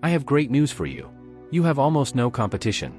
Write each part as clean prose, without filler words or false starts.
I have great news for you. You have almost no competition.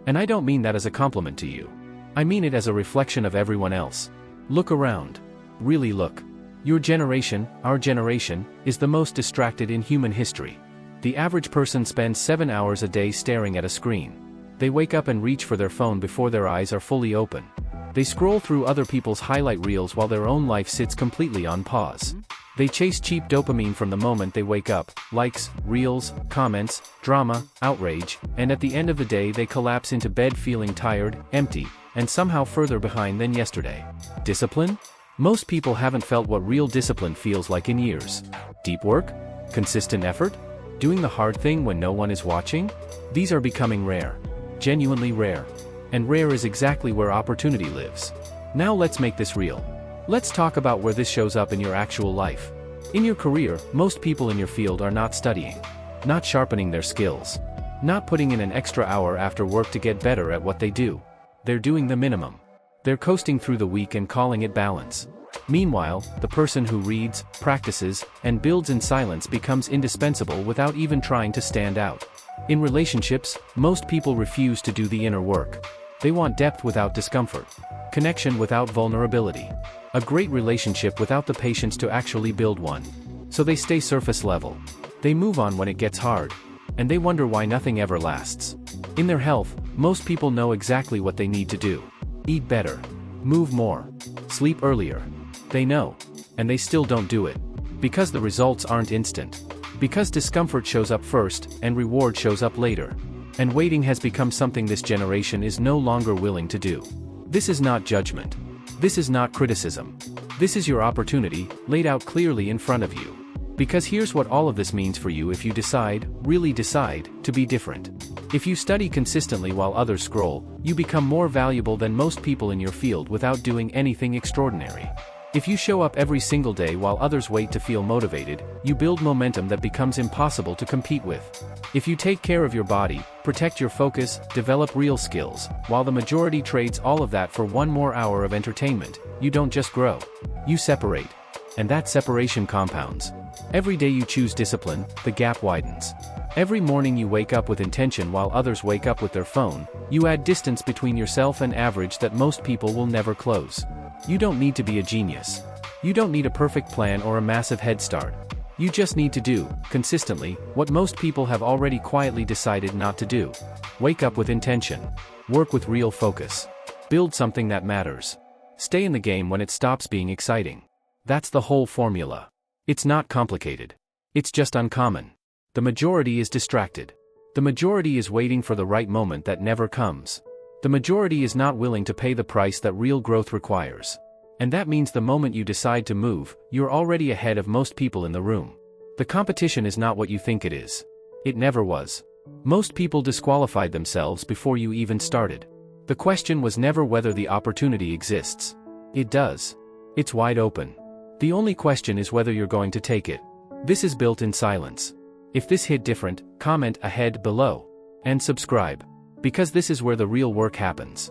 And I don't mean that as a compliment to you. I mean it as a reflection of everyone else. Look around. Really look. Your generation, our generation, is the most distracted in human history. The average person spends 7 hours a day staring at a screen. They wake up and reach for their phone before their eyes are fully open. They scroll through other people's highlight reels while their own life sits completely on pause. They chase cheap dopamine from the moment they wake up, likes, reels, comments, drama, outrage, and at the end of the day they collapse into bed feeling tired, empty, and somehow further behind than yesterday. Discipline? Most people haven't felt what real discipline feels like in years. Deep work? Consistent effort? Doing the hard thing when no one is watching? These are becoming rare. Genuinely rare. And rare is exactly where opportunity lives. Now let's make this real. Let's talk about where this shows up in your actual life. In your career, most people in your field are not studying, not sharpening their skills, not putting in an extra hour after work to get better at what they do. They're doing the minimum. They're coasting through the week and calling it balance. Meanwhile, the person who reads, practices, and builds in silence becomes indispensable without even trying to stand out. In relationships, most people refuse to do the inner work. They want depth without discomfort, connection without vulnerability, a great relationship without the patience to actually build one. So they stay surface level. They move on when it gets hard, and they wonder why nothing ever lasts. In their health, most people know exactly what they need to do. Eat better. Move more. Sleep earlier. They know. And they still don't do it. Because the results aren't instant. Because discomfort shows up first, and reward shows up later. And waiting has become something this generation is no longer willing to do. This is not judgment. This is not criticism. This is your opportunity, laid out clearly in front of you. Because here's what all of this means for you if you decide, really decide, to be different. If you study consistently while others scroll, you become more valuable than most people in your field without doing anything extraordinary. If you show up every single day while others wait to feel motivated, you build momentum that becomes impossible to compete with. If you take care of your body, protect your focus, develop real skills, while the majority trades all of that for one more hour of entertainment, you don't just grow. You separate. And that separation compounds. Every day you choose discipline, the gap widens. Every morning you wake up with intention while others wake up with their phone, you add distance between yourself and average that most people will never close. You don't need to be a genius. You don't need a perfect plan or a massive head start. You just need to do, consistently, what most people have already quietly decided not to do. Wake up with intention. Work with real focus. Build something that matters. Stay in the game when it stops being exciting. That's the whole formula. It's not complicated. It's just uncommon. The majority is distracted. The majority is waiting for the right moment that never comes. The majority is not willing to pay the price that real growth requires. And that means the moment you decide to move, you're already ahead of most people in the room. The competition is not what you think it is. It never was. Most people disqualified themselves before you even started. The question was never whether the opportunity exists. It does. It's wide open. The only question is whether you're going to take it. This is built in silence. If this hit different, comment ahead below. And subscribe. Because this is where the real work happens.